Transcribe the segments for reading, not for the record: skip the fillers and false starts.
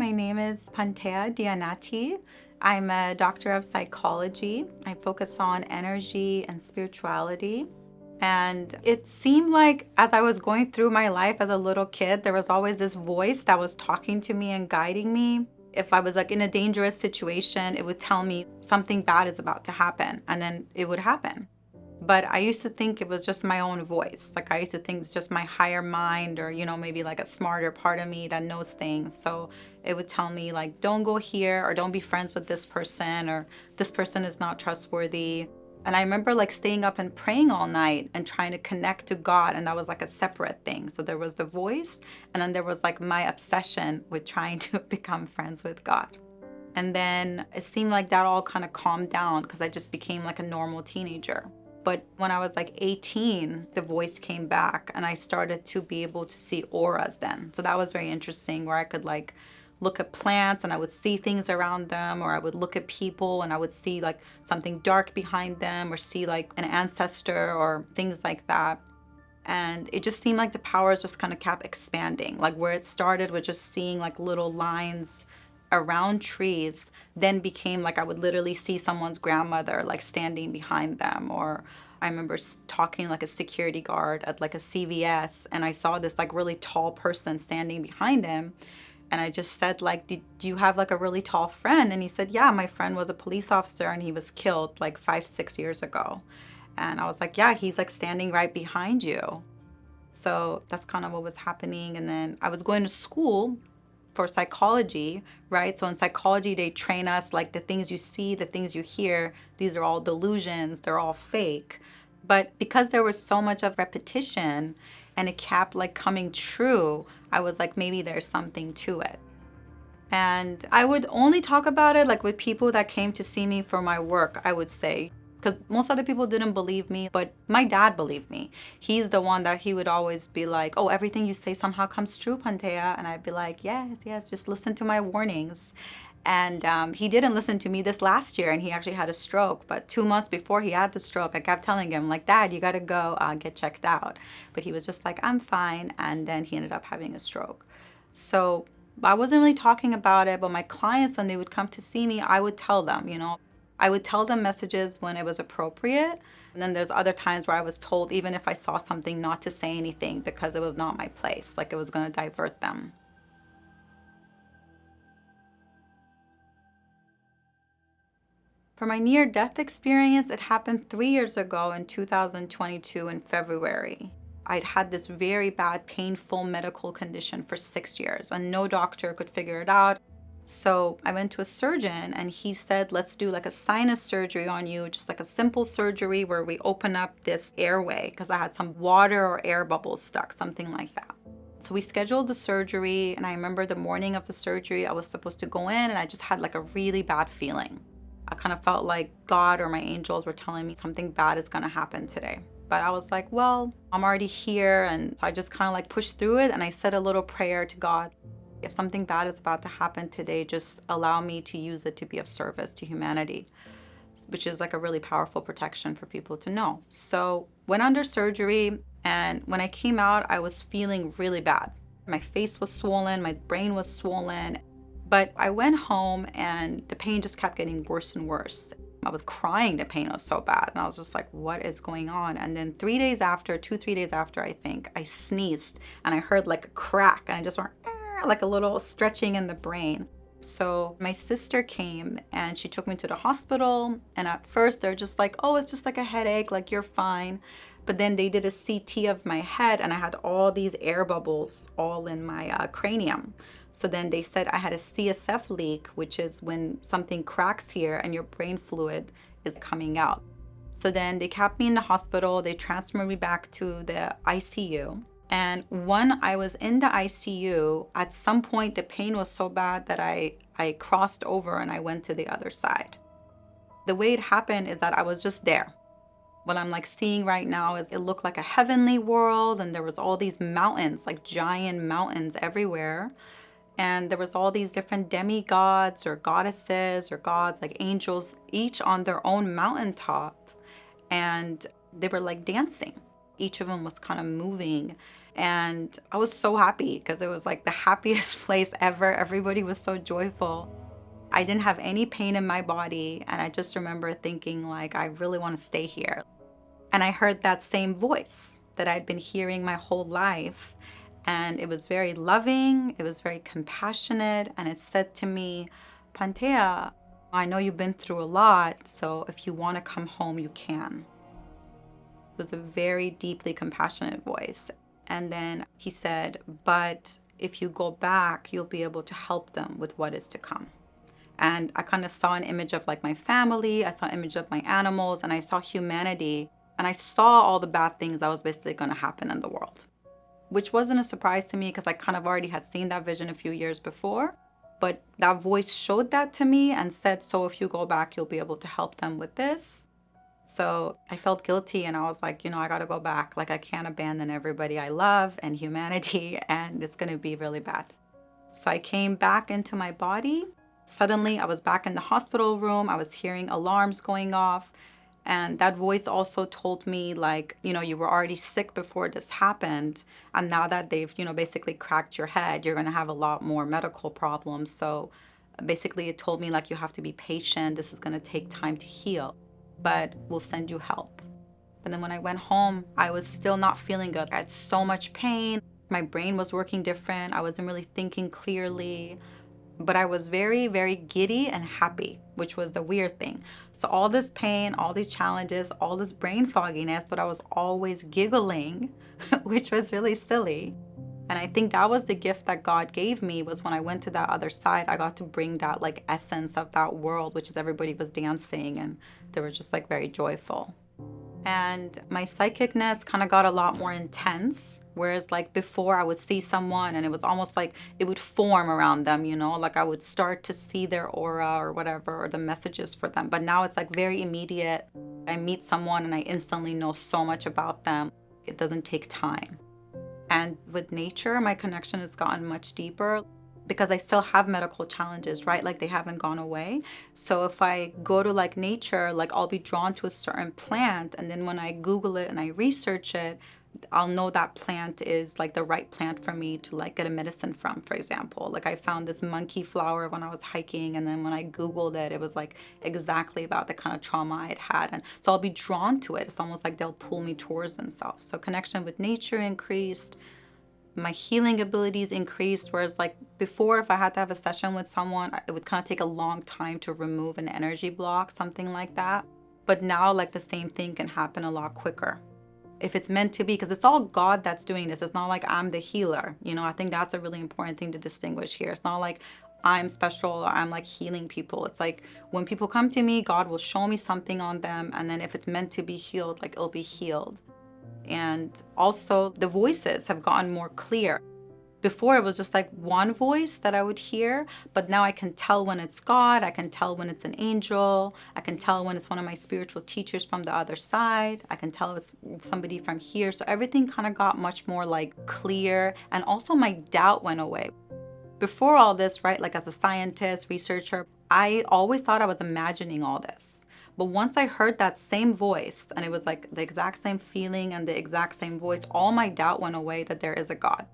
my name is Pontea Dianati. I'm a doctor of psychology. I focus on energy and spirituality. And it seemed like as I was going through my life as a little kid, there was always this voice that was talking to me and guiding me. If I was like in a dangerous situation, it would tell me something bad is about to happen, and then it would happen. But I used to think it was just my own voice. Like I used to think it's just my higher mind or, maybe like a smarter part of me that knows things. So it would tell me like, don't go here or don't be friends with this person or this person is not trustworthy. And I remember like staying up and praying all night and trying to connect to God. And that was like a separate thing. So there was the voice and then there was like my obsession with trying to become friends with God. And then it seemed like that all kind of calmed down because I just became like a normal teenager. But when I was like 18, the voice came back and I started to be able to see auras then. So that was very interesting where I could like look at plants and I would see things around them, or I would look at people and I would see like something dark behind them or see like an ancestor or things like that. And it just seemed like the powers just kind of kept expanding. Like where it started with just seeing like little lines around trees, then became like I would literally see someone's grandmother like standing behind them. Or I remember talking like a security guard at like a CVS and I saw this like really tall person standing behind him. And I just said like, do you have like a really tall friend? And he said, yeah, my friend was a police officer and he was killed like 5-6 years ago. And I was like, yeah, he's like standing right behind you. So that's kind of what was happening. And then I was going to school for psychology, right? So in psychology, they train us like the things you see, the things you hear, these are all delusions, they're all fake. But because there was so much of repetition and it kept like coming true, I was like, maybe there's something to it. And I would only talk about it like with people that came to see me for my work, I would say. Because most other people didn't believe me, but my dad believed me. He's the one that he would always be like, oh, everything you say somehow comes true, Pontea. And I'd be like, yes, yes, just listen to my warnings. And he didn't listen to me this last year and he actually had a stroke. But 2 months before he had the stroke, I kept telling him, like, Dad, you got to go get checked out. But he was just like, I'm fine. And then he ended up having a stroke. So I wasn't really talking about it, but my clients, when they would come to see me, I would tell them, I would tell them messages when it was appropriate. And then there's other times where I was told, even if I saw something, not to say anything because it was not my place, like it was going to divert them. For my near-death experience, it happened 3 years ago in 2022 in February. I'd had this very bad, painful medical condition for 6 years, and no doctor could figure it out. So I went to a surgeon, and he said, let's do like a sinus surgery on you, just like a simple surgery where we open up this airway, because I had some water or air bubbles stuck, something like that. So we scheduled the surgery, and I remember the morning of the surgery, I was supposed to go in, and I just had like a really bad feeling. I kind of felt like God or my angels were telling me something bad is going to happen today. But I was like, well, I'm already here. And so I just kind of like pushed through it. And I said a little prayer to God. If something bad is about to happen today, just allow me to use it to be of service to humanity, which is like a really powerful protection for people to know. So went under surgery. And when I came out, I was feeling really bad. My face was swollen. My brain was swollen. But I went home and the pain just kept getting worse and worse. I was crying, the pain was so bad. And I was just like, what is going on? And then 3 days after, 3 days after, I think, I sneezed and I heard like a crack and I just went, like a little stretching in the brain. So my sister came and she took me to the hospital. And at first they're just like, oh, it's just like a headache, like you're fine. But then they did a CT of my head and I had all these air bubbles all in my cranium. So then they said I had a CSF leak, which is when something cracks here and your brain fluid is coming out. So then they kept me in the hospital. They transferred me back to the ICU. And when I was in the ICU, at some point the pain was so bad that I crossed over and I went to the other side. The way it happened is that I was just there. What I'm like seeing right now is it looked like a heavenly world and there was all these mountains, like giant mountains everywhere. And there was all these different demigods or goddesses or gods, like angels, each on their own mountaintop. And they were like dancing. Each of them was kind of moving. And I was so happy because it was like the happiest place ever. Everybody was so joyful. I didn't have any pain in my body. And I just remember thinking, like, I really want to stay here. And I heard that same voice that I'd been hearing my whole life. And it was very loving, it was very compassionate. And it said to me, Pontea, I know you've been through a lot. So if you want to come home, you can. It was a very deeply compassionate voice. And then he said, but if you go back, you'll be able to help them with what is to come. And I kind of saw an image of like my family, I saw an image of my animals, and I saw humanity. And I saw all the bad things that was basically going to happen in the world, which wasn't a surprise to me because I kind of already had seen that vision a few years before. But that voice showed that to me and said, so if you go back, you'll be able to help them with this. So I felt guilty and I was like, I got to go back. Like, I can't abandon everybody I love and humanity, and it's going to be really bad. So I came back into my body. Suddenly, I was back in the hospital room. I was hearing alarms going off. And that voice also told me, like, you were already sick before this happened. And now that they've, basically cracked your head, you're going to have a lot more medical problems. So basically, it told me, like, you have to be patient. This is going to take time to heal, but we'll send you help. But then when I went home, I was still not feeling good. I had so much pain. My brain was working different. I wasn't really thinking clearly. But I was very, very giddy and happy, which was the weird thing. So all this pain, all these challenges, all this brain fogginess, but I was always giggling, which was really silly. And I think that was the gift that God gave me, was when I went to that other side, I got to bring that like essence of that world, which is everybody was dancing and they were just like very joyful. And my psychicness kind of got a lot more intense. Whereas like before I would see someone and it was almost like it would form around them, like I would start to see their aura or whatever, or the messages for them. But now it's like very immediate. I meet someone and I instantly know so much about them. It doesn't take time. And with nature, my connection has gotten much deeper because I still have medical challenges, right? Like they haven't gone away. So if I go to like nature, like I'll be drawn to a certain plant. And then when I Google it and I research it, I'll know that plant is like the right plant for me to like get a medicine from, for example. Like I found this monkey flower when I was hiking. And then when I Googled it, it was like exactly about the kind of trauma I'd had. And so I'll be drawn to it. It's almost like they'll pull me towards themselves. So connection with nature increased. My healing abilities increased, whereas like before, if I had to have a session with someone, it would kind of take a long time to remove an energy block, something like that. But now like the same thing can happen a lot quicker if it's meant to be, because it's all God that's doing this. It's not like I'm the healer. I think that's a really important thing to distinguish here. It's not like I'm special or I'm like healing people. It's like when people come to me, God will show me something on them, and then if it's meant to be healed, like it'll be healed. And also the voices have gotten more clear. Before it was just like one voice that I would hear, but now I can tell when it's God, I can tell when it's an angel, I can tell when it's one of my spiritual teachers from the other side, I can tell it's somebody from here. So everything kind of got much more like clear, and also my doubt went away. Before all this, right, like as a scientist, researcher, I always thought I was imagining all this. But once I heard that same voice, and it was like the exact same feeling and the exact same voice, all my doubt went away that there is a God.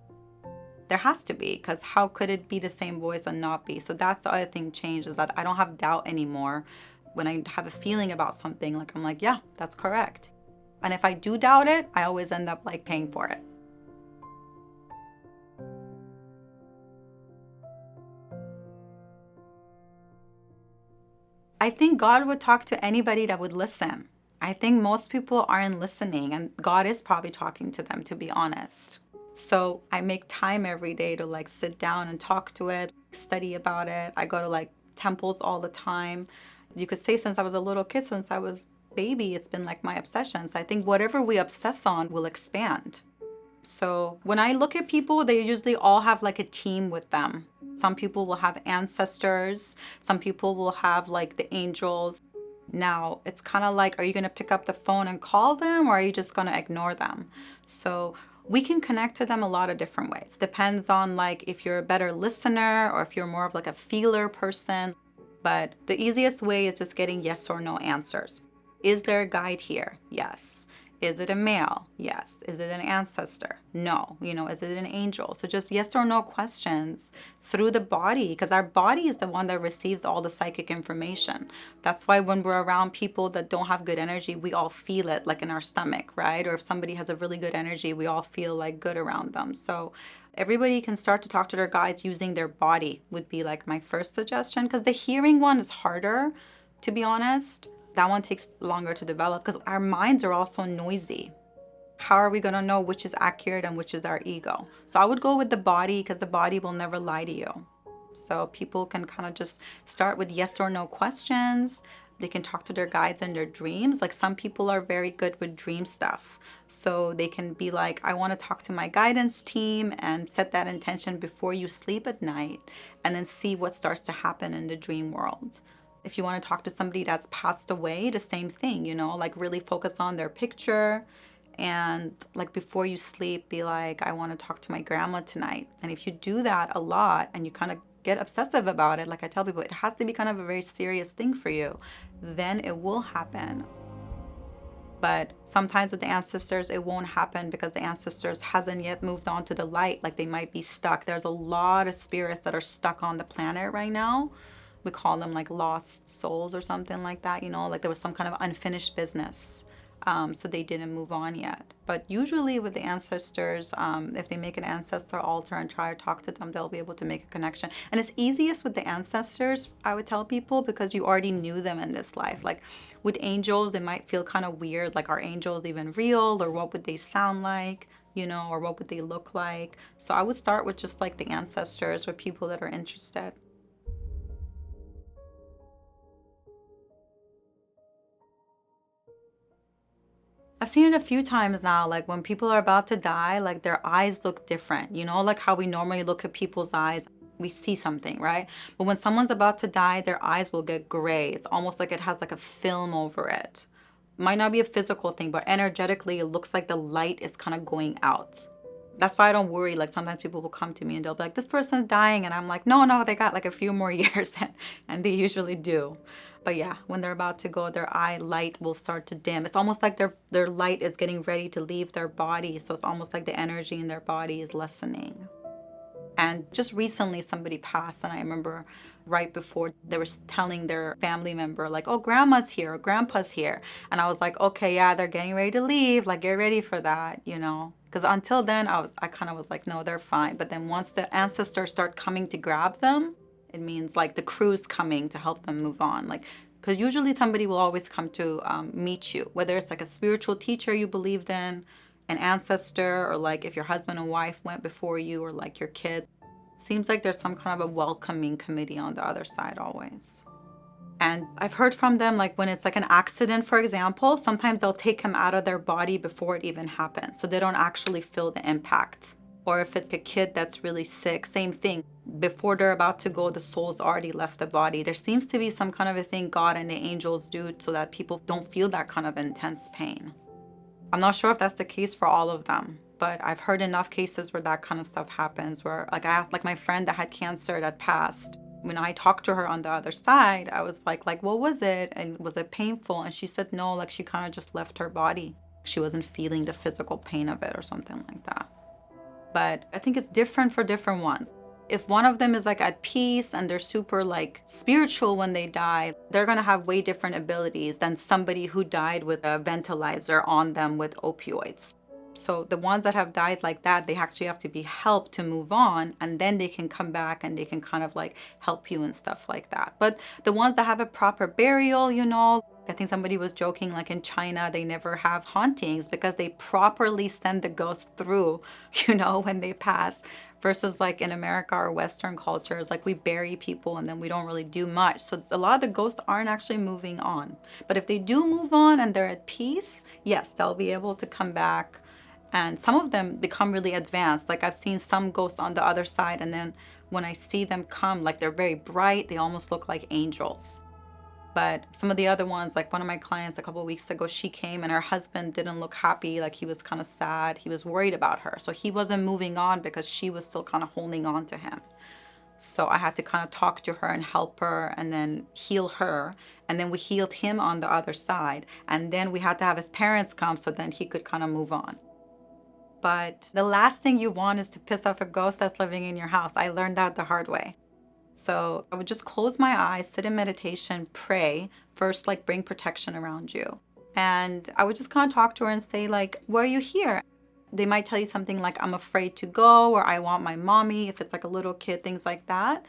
There has to be, because how could it be the same voice and not be? So that's the other thing changed, is that I don't have doubt anymore. When I have a feeling about something, like I'm like, yeah, that's correct. And if I do doubt it, I always end up like paying for it. I think God would talk to anybody that would listen. I think most people aren't listening, and God is probably talking to them, to be honest. So I make time every day to like sit down and talk to it, study about it. I go to like temples all the time. You could say since I was a little kid, since I was baby, it's been like my obsession. So I think whatever we obsess on will expand. So when I look at people, they usually all have like a team with them. Some people will have ancestors. Some people will have like the angels. Now, it's kind of like, are you going to pick up the phone and call them, or are you just going to ignore them? So we can connect to them a lot of different ways. Depends on like if you're a better listener or if you're more of like a feeler person. But the easiest way is just getting yes or no answers. Is there a guide here? Yes. Is it a male? Yes. Is it an ancestor? No. Is it an angel? So just yes or no questions through the body, because our body is the one that receives all the psychic information. That's why when we're around people that don't have good energy, we all feel it like in our stomach, right? Or if somebody has a really good energy, we all feel like good around them. So everybody can start to talk to their guides using their body would be like my first suggestion, because the hearing one is harder, to be honest. That one takes longer to develop because our minds are also noisy. How are we going to know which is accurate and which is our ego? So I would go with the body, because the body will never lie to you. So people can kind of just start with yes or no questions. They can talk to their guides in their dreams. Like some people are very good with dream stuff. So they can be like, I want to talk to my guidance team, and set that intention before you sleep at night, and then see what starts to happen in the dream world. If you want to talk to somebody that's passed away, the same thing, like really focus on their picture, and like before you sleep, be like, I want to talk to my grandma tonight. And if you do that a lot and you kind of get obsessive about it, like I tell people, it has to be kind of a very serious thing for you, then it will happen. But sometimes with the ancestors, it won't happen because the ancestors hasn't yet moved on to the light. Like they might be stuck. There's a lot of spirits that are stuck on the planet right now. We call them like lost souls or something like that, like there was some kind of unfinished business. So they didn't move on yet. But usually with the ancestors, if they make an ancestor altar and try to talk to them, they'll be able to make a connection. And it's easiest with the ancestors, I would tell people, because you already knew them in this life. Like with angels, it might feel kind of weird, like are angels even real, or what would they sound like, or what would they look like? So I would start with just like the ancestors, with people that are interested. I've seen it a few times now, like when people are about to die, like their eyes look different, like how we normally look at people's eyes, we see something, right? But when someone's about to die, their eyes will get gray. It's almost like it has like a film over it. Might not be a physical thing, but energetically, it looks like the light is kind of going out. That's why I don't worry. Like sometimes people will come to me and they'll be like, this person's dying. And I'm like, no, no, they got like a few more years. And they usually do. But yeah, when they're about to go, their eye light will start to dim. It's almost like their light is getting ready to leave their body. So it's almost like the energy in their body is lessening. And just recently somebody passed, and I remember right before they were telling their family member like, oh, grandma's here or grandpa's here. And I was like, okay, yeah, they're getting ready to leave. Like, get ready for that, Because until then I kind of was like, no, they're fine. But then once the ancestors start coming to grab them, it means like the crew's coming to help them move on. Like, because usually somebody will always come to meet you, whether it's like a spiritual teacher you believed in, an ancestor, or like if your husband and wife went before you, or like your kid. Seems like there's some kind of a welcoming committee on the other side always. And I've heard from them, like when it's like an accident, for example, sometimes they'll take him out of their body before it even happens, so they don't actually feel the impact. Or if it's a kid that's really sick, same thing. Before they're about to go, the soul's already left the body. There seems to be some kind of a thing God and the angels do so that people don't feel that kind of intense pain. I'm not sure if that's the case for all of them, but I've heard enough cases where that kind of stuff happens, where like I asked, like my friend that had cancer that passed, when I talked to her on the other side, I was like, what was it? And was it painful? And she said, no, like she kind of just left her body. She wasn't feeling the physical pain of it or something like that. But I think it's different for different ones. If one of them is like at peace and they're super like spiritual when they die, they're gonna have way different abilities than somebody who died with a ventilator on them with opioids. So the ones that have died like that, they actually have to be helped to move on, and then they can come back and they can kind of like help you and stuff like that. But the ones that have a proper burial, I think somebody was joking, like in China, they never have hauntings because they properly send the ghost through, when they pass. Versus like in America or Western cultures, like we bury people and then we don't really do much. So a lot of the ghosts aren't actually moving on. But if they do move on and they're at peace, yes, they'll be able to come back. And some of them become really advanced. Like I've seen some ghosts on the other side, and then when I see them come, like they're very bright, they almost look like angels. But some of the other ones, like one of my clients a couple of weeks ago, she came and her husband didn't look happy. Like he was kind of sad. He was worried about her. So he wasn't moving on because she was still kind of holding on to him. So I had to kind of talk to her and help her and then heal her. And then we healed him on the other side. And then we had to have his parents come so then he could kind of move on. But the last thing you want is to piss off a ghost that's living in your house. I learned that the hard way. So I would just close my eyes, sit in meditation, pray. First, like bring protection around you. And I would just kind of talk to her and say, like, why are you here? They might tell you something like, I'm afraid to go, or I want my mommy, if it's like a little kid, things like that.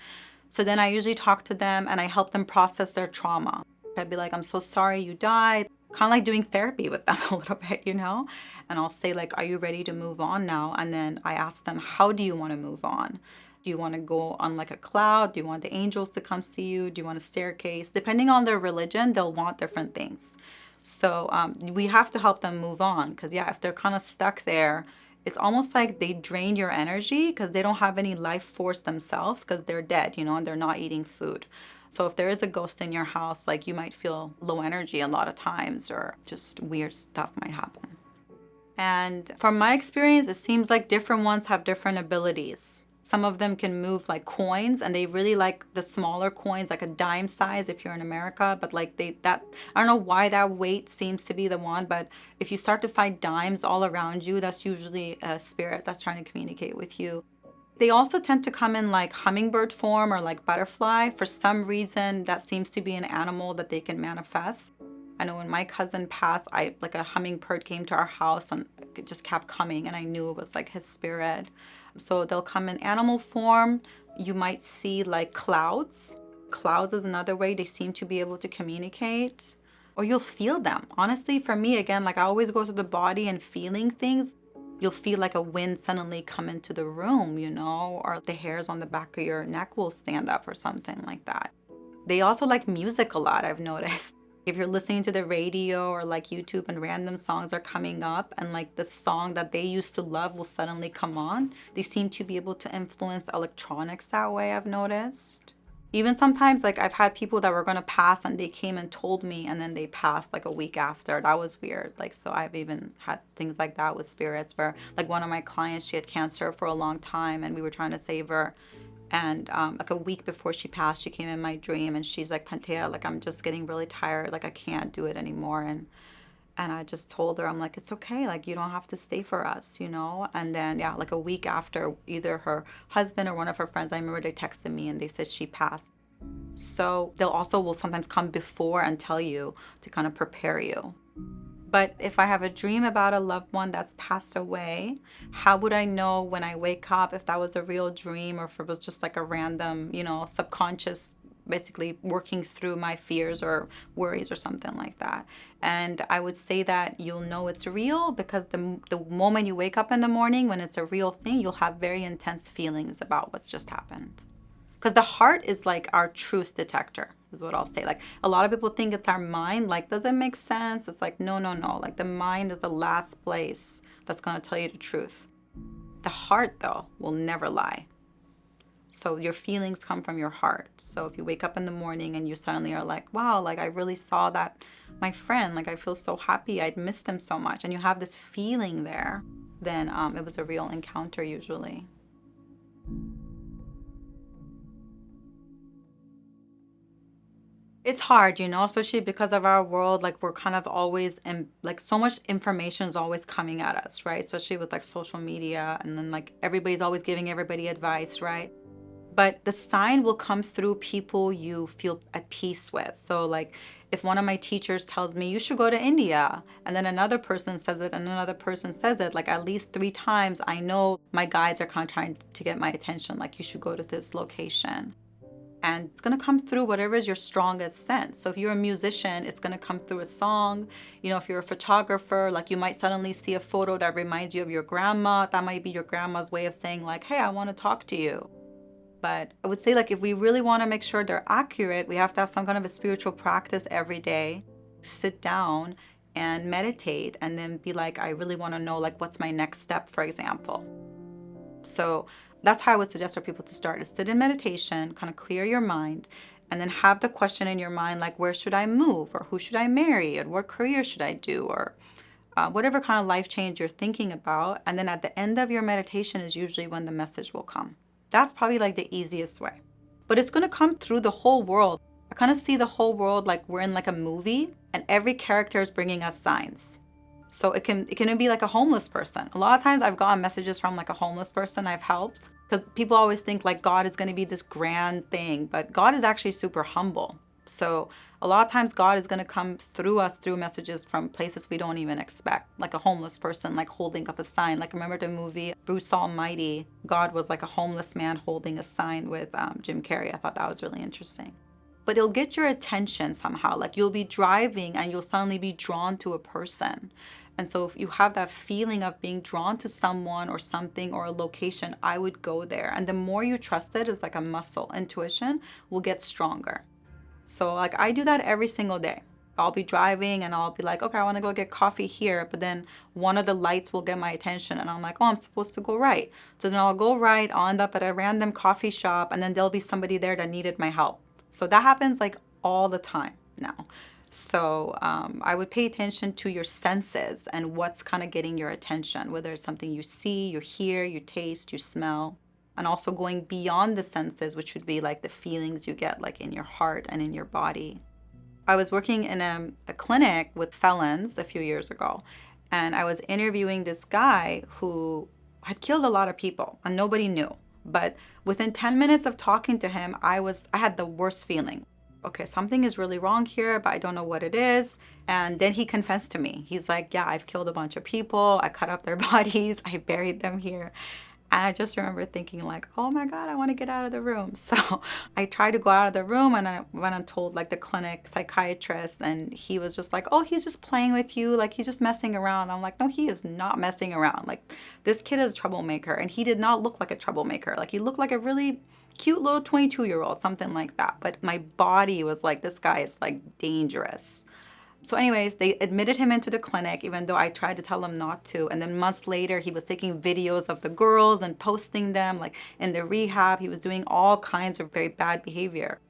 So then I usually talk to them and I help them process their trauma. I'd be like, I'm so sorry you died. Kind of like doing therapy with them a little bit, you know? And I'll say, like, are you ready to move on now? And then I ask them, how do you want to move on? Do you want to go on like a cloud? Do you want the angels to come see you? Do you want a staircase? Depending on their religion, they'll want different things. So we have to help them move on because, yeah, if they're kind of stuck there, it's almost like they drain your energy because they don't have any life force themselves because they're dead, you know, and they're not eating food. So if there is a ghost in your house, like you might feel low energy a lot of times or just weird stuff might happen. And from my experience, it seems like different ones have different abilities. Some of them can move like coins and they really like the smaller coins, like a dime size if you're in America, but like I don't know why that weight seems to be the one, but if you start to find dimes all around you, that's usually a spirit that's trying to communicate with you. They also tend to come in like hummingbird form or like butterfly. For some reason, that seems to be an animal that they can manifest. I know when my cousin passed, I like a hummingbird came to our house and it just kept coming and I knew it was like his spirit. So they'll come in animal form. You might see like clouds. Clouds is another way they seem to be able to communicate. Or you'll feel them. Honestly, for me, again, like I always go to the body and feeling things. You'll feel like a wind suddenly come into the room, you know, or the hairs on the back of your neck will stand up or something like that. They also like music a lot, I've noticed. If you're listening to the radio or like YouTube and random songs are coming up and like the song that they used to love will suddenly come on, they seem to be able to influence electronics that way, I've noticed. Even sometimes, like I've had people that were gonna pass and they came and told me and then they passed like a week after. That was weird. Like, so I've even had things like that with spirits where like one of my clients, she had cancer for a long time and we were trying to save her. And like a week before she passed, she came in my dream and she's like, Pantea, like I'm just getting really tired. Like I can't do it anymore. And I just told her, I'm like, it's okay. Like, you don't have to stay for us, you know? And then, yeah, like a week after, either her husband or one of her friends, I remember they texted me and they said she passed. So they'll also will sometimes come before and tell you to kind of prepare you. But if I have a dream about a loved one that's passed away, how would I know when I wake up if that was a real dream or if it was just like a random, you know, subconscious, basically working through my fears or worries or something like that? And I would say that you'll know it's real because the moment you wake up in the morning, when it's a real thing, you'll have very intense feelings about what's just happened. Because the heart is like our truth detector, is what I'll say. Like a lot of people think it's our mind. Like, does it make sense? It's like, no, no, no. Like the mind is the last place that's going to tell you the truth. The heart, though, will never lie. So your feelings come from your heart. So if you wake up in the morning and you suddenly are like, wow, like I really saw that my friend, like I feel so happy. I'd missed him so much. And you have this feeling there, then it was a real encounter usually. It's hard, you know, especially because of our world. Like we're kind of always in, like so much information is always coming at us, right? Especially with like social media and then like everybody's always giving everybody advice, right? But the sign will come through people you feel at peace with. So like if one of my teachers tells me you should go to India and then another person says it and another person says it, like at least 3 times, I know my guides are kind of trying to get my attention, like you should go to this location. And it's going to come through whatever is your strongest sense. So if you're a musician, it's going to come through a song. You know, if you're a photographer, like you might suddenly see a photo that reminds you of your grandma. That might be your grandma's way of saying like, hey, I want to talk to you. But I would say like if we really want to make sure they're accurate, we have to have some kind of a spiritual practice every day. Sit down and meditate and then be like, I really want to know like what's my next step, for example. So that's how I would suggest for people to start, is sit in meditation, kind of clear your mind, and then have the question in your mind like, where should I move, or who should I marry, or what career should I do, or whatever kind of life change you're thinking about. And then at the end of your meditation is usually when the message will come. That's probably like the easiest way. But it's going to come through the whole world. I kind of see the whole world like we're in like a movie and every character is bringing us signs. So it can be like a homeless person. A lot of times I've gotten messages from like a homeless person I've helped, because people always think like God is going to be this grand thing, but God is actually super humble. So a lot of times God is going to come through us through messages from places we don't even expect, like a homeless person like holding up a sign. Like remember the movie Bruce Almighty? God was like a homeless man holding a sign with Jim Carrey. I thought that was really interesting. But it'll get your attention somehow. Like you'll be driving and you'll suddenly be drawn to a person. And so if you have that feeling of being drawn to someone or something or a location, I would go there. And the more you trust it, it's like a muscle. Intuition will get stronger. So like I do that every single day. I'll be driving and I'll be like, okay, I want to go get coffee here. But then one of the lights will get my attention and I'm like, oh, I'm supposed to go right. So then I'll go right. I'll end up at a random coffee shop and then there'll be somebody there that needed my help. So that happens like all the time now. So I would pay attention to your senses and what's kind of getting your attention, whether it's something you see, you hear, you taste, you smell, and also going beyond the senses, which would be like the feelings you get like in your heart and in your body. I was working in a clinic with felons a few years ago, and I was interviewing this guy who had killed a lot of people and nobody knew. But within 10 minutes of talking to him, I had the worst feeling. Okay, something is really wrong here, but I don't know what it is. And then he confessed to me. He's like, yeah, I've killed a bunch of people. I cut up their bodies. I buried them here. And I just remember thinking like, oh my God, I want to get out of the room. So I tried to go out of the room and I went and told like the clinic psychiatrist, and he was just like, oh, he's just playing with you. Like he's just messing around. I'm like, no, he is not messing around. Like this kid is a troublemaker, and he did not look like a troublemaker. Like he looked like a really cute little 22-year-old, something like that. But my body was like, this guy is like dangerous. So anyways, they admitted him into the clinic, even though I tried to tell him not to. And then months later, he was taking videos of the girls and posting them like in the rehab. He was doing all kinds of very bad behavior.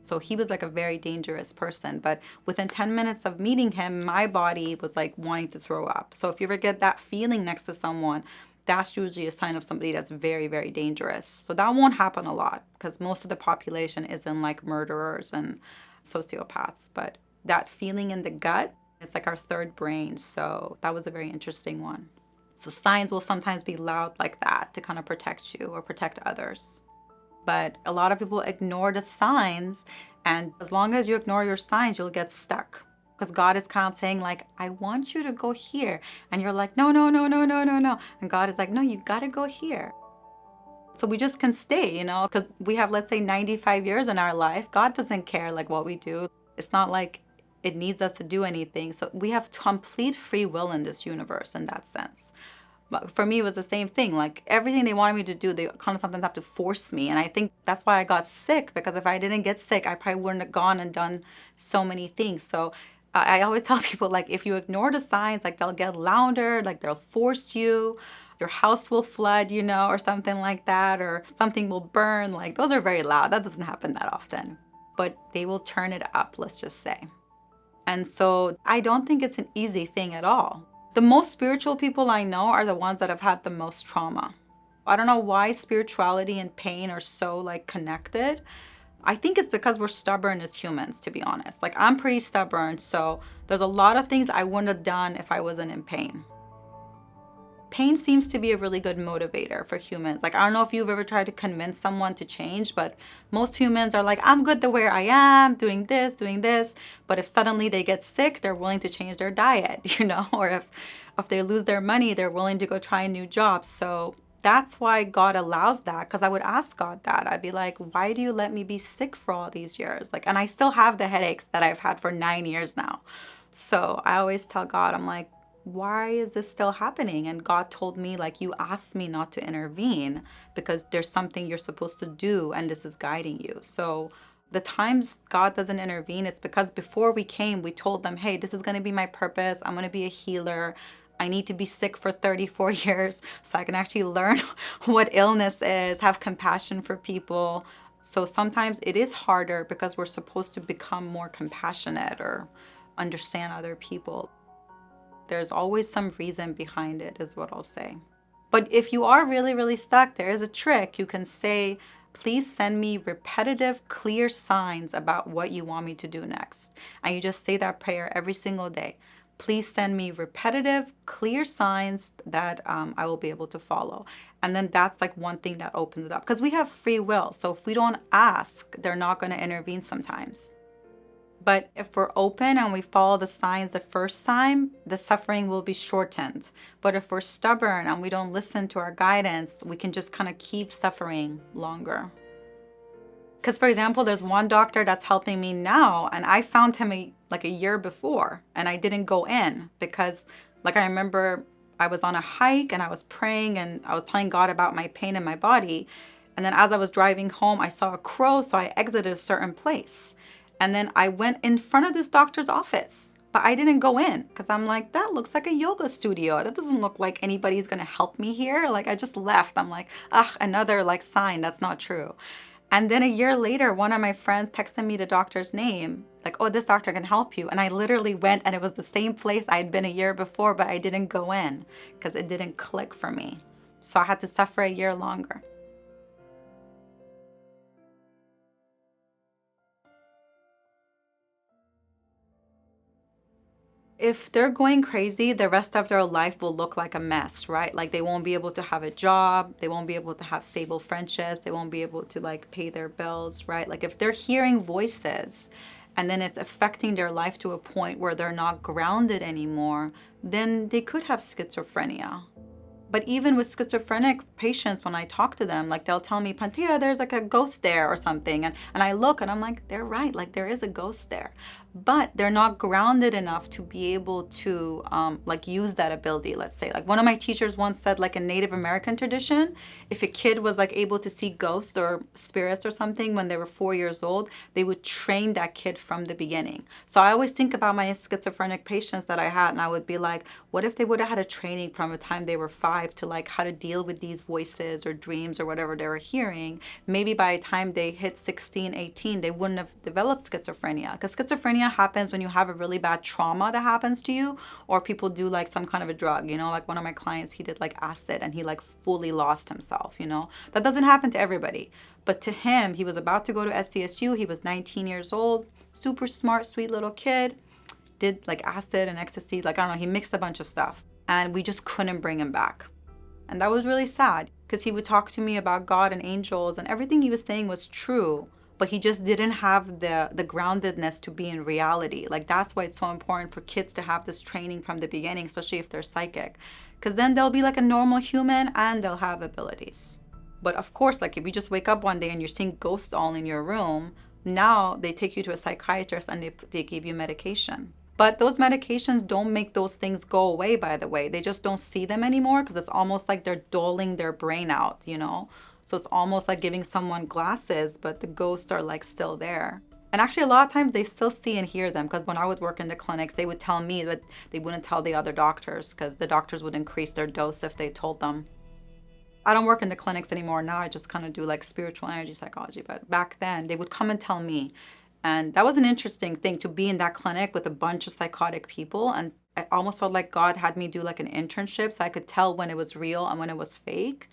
So he was like a very dangerous person. But within 10 minutes of meeting him, my body was like wanting to throw up. So if you ever get that feeling next to someone, that's usually a sign of somebody that's very, very dangerous. So that won't happen a lot because most of the population isn't like murderers and sociopaths. But that feeling in the gut, it's like our third brain. So that was a very interesting one. So signs will sometimes be loud like that to kind of protect you or protect others. But a lot of people ignore the signs. And as long as you ignore your signs, you'll get stuck. Because God is kind of saying like, I want you to go here. And you're like, no, no, no, no, no, no, no. And God is like, no, you got to go here. So we just can stay, because we have, let's say 95 years in our life. God doesn't care like what we do. It's not like it needs us to do anything. So we have complete free will in this universe in that sense. But for me, it was the same thing. Like everything they wanted me to do, they kind of sometimes have to force me. And I think that's why I got sick, because if I didn't get sick, I probably wouldn't have gone and done so many things. So I always tell people, like, if you ignore the signs, like they'll get louder, like they'll force you, your house will flood, or something like that, or something will burn. Like those are very loud. That doesn't happen that often, but they will turn it up, let's just say. And so I don't think it's an easy thing at all. The most spiritual people I know are the ones that have had the most trauma. I don't know why spirituality and pain are so like connected. I think it's because we're stubborn as humans, to be honest. Like I'm pretty stubborn, so there's a lot of things I wouldn't have done if I wasn't in pain. Pain seems to be a really good motivator for humans. Like, I don't know if you've ever tried to convince someone to change, but most humans are like, I'm good the way I am, doing this, doing this. But if suddenly they get sick, they're willing to change their diet, or if they lose their money, they're willing to go try a new job. So that's why God allows that, because I would ask God that. I'd be like, why do you let me be sick for all these years? Like, and I still have the headaches that I've had for 9 years now. So I always tell God, I'm like, why is this still happening? And God told me, like, you asked me not to intervene because there's something you're supposed to do and this is guiding you. So the times God doesn't intervene, it's because before we came, we told them, hey, this is going to be my purpose. I'm going to be a healer. I need to be sick for 34 years so I can actually learn what illness is, have compassion for people. So sometimes it is harder because we're supposed to become more compassionate or understand other people. There's always some reason behind it, is what I'll say. But if you are really, really stuck, there is a trick. You can say, please send me repetitive, clear signs about what you want me to do next. And you just say that prayer every single day. Please send me repetitive, clear signs that I will be able to follow. And then that's like one thing that opens it up. Because we have free will. So if we don't ask, they're not going to intervene sometimes. But if we're open and we follow the signs the first time, the suffering will be shortened. But if we're stubborn and we don't listen to our guidance, we can just kind of keep suffering longer. Because, for example, there's one doctor that's helping me now, and I found him like a year before, and I didn't go in because, like, I remember I was on a hike and I was praying and I was telling God about my pain in my body. And then as I was driving home, I saw a crow, so I exited a certain place. And then I went in front of this doctor's office, but I didn't go in because I'm like, that looks like a yoga studio. That doesn't look like anybody's going to help me here. Like, I just left. I'm like, ugh, another like sign that's not true. And then a year later, one of my friends texted me the doctor's name, like, oh, this doctor can help you. And I literally went, and it was the same place I had been a year before, but I didn't go in because it didn't click for me. So I had to suffer a year longer. If they're going crazy, the rest of their life will look like a mess, right? Like they won't be able to have a job, they won't be able to have stable friendships, they won't be able to like pay their bills, right? Like if they're hearing voices and then it's affecting their life to a point where they're not grounded anymore, then they could have schizophrenia. But even with schizophrenic patients, when I talk to them, like they'll tell me, Pontea, there's like a ghost there or something. And I look and I'm like, they're right, like there is a ghost there. But they're not grounded enough to be able to like use that ability, let's say. Like one of my teachers once said, like a Native American tradition, if a kid was like able to see ghosts or spirits or something when they were 4 years old, they would train that kid from the beginning. So I always think about my schizophrenic patients that I had, and I would be like, what if they would have had a training from the time they were 5 to like how to deal with these voices or dreams or whatever they were hearing? Maybe by the time they hit 16, 18, they wouldn't have developed schizophrenia. Because schizophrenia happens when you have a really bad trauma that happens to you, or people do like some kind of a drug, like one of my clients, he did like acid and he like fully lost himself. That doesn't happen to everybody. But to him, he was about to go to SDSU. He was 19 years old, super smart, sweet little kid, did like acid and ecstasy, like I don't know, he mixed a bunch of stuff, and we just couldn't bring him back. And that was really sad because he would talk to me about God and angels, and everything he was saying was true, but he just didn't have the groundedness to be in reality. Like that's why it's so important for kids to have this training from the beginning, especially if they're psychic, because then they'll be like a normal human and they'll have abilities. But of course, like if you just wake up one day and you're seeing ghosts all in your room, now they take you to a psychiatrist and they give you medication. But those medications don't make those things go away, by the way. They just don't see them anymore because it's almost like they're dulling their brain out. So it's almost like giving someone glasses, but the ghosts are like still there. And actually, a lot of times they still see and hear them, because when I would work in the clinics, they would tell me, but they wouldn't tell the other doctors because the doctors would increase their dose if they told them. I don't work in the clinics anymore now. I just kind of do like spiritual energy psychology. But back then, they would come and tell me. And that was an interesting thing, to be in that clinic with a bunch of psychotic people. And I almost felt like God had me do like an internship so I could tell when it was real and when it was fake.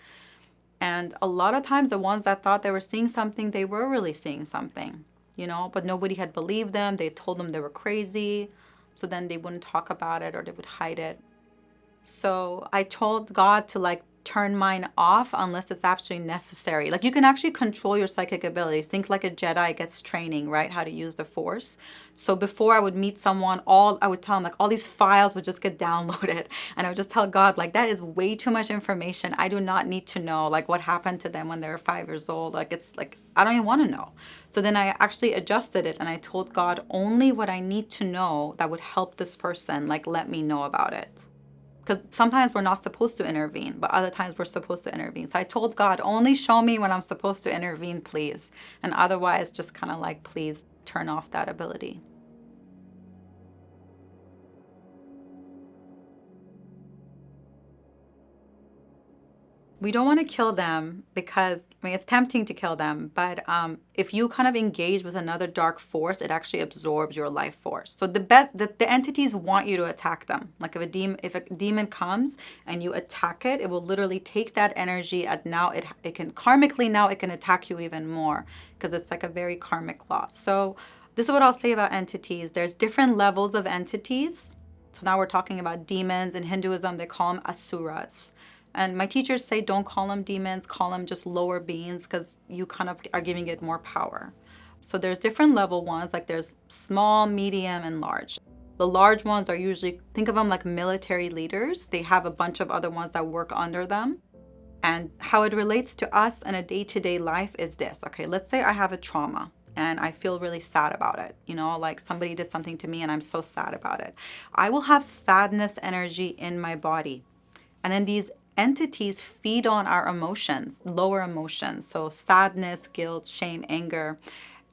And a lot of times, the ones that thought they were seeing something, they were really seeing something, but nobody had believed them. They told them they were crazy. So then they wouldn't talk about it or they would hide it. So I told God to like turn mine off unless it's absolutely necessary. Like you can actually control your psychic abilities. Think like a Jedi gets training, right? How to use the Force. So before I would meet someone, I would tell them like all these files would just get downloaded. And I would just tell God like, that is way too much information. I do not need to know like what happened to them when they were 5 years old. Like it's like, I don't even want to know. So then I actually adjusted it and I told God only what I need to know that would help this person, like let me know about it. Because sometimes we're not supposed to intervene, but other times we're supposed to intervene. So I told God, only show me when I'm supposed to intervene, please. And otherwise, just kind of like, please turn off that ability. we don't want to kill them because, I mean, it's tempting to kill them, but if you kind of engage with another dark force, it actually absorbs your life force. So the entities want you to attack them. Like if a demon comes and you attack it, it will literally take that energy, and now it can karmically, now it can attack you even more, because it's like a very karmic law. So this is what I'll say about entities. There's different levels of entities. So now we're talking about demons. In Hinduism, they call them asuras. And my teachers say don't call them demons, call them just lower beings, because you kind of are giving it more power. So there's different level ones, like there's small, medium, and large. The large ones are usually, think of them like military leaders. They have a bunch of other ones that work under them. And how it relates to us in a day-to-day life is this. Okay, let's say I have a trauma and I feel really sad about it. You know, like somebody did something to me and I'm so sad about it. I will have sadness energy in my body. And then these entities feed on our emotions, lower emotions. So sadness, guilt, shame, anger.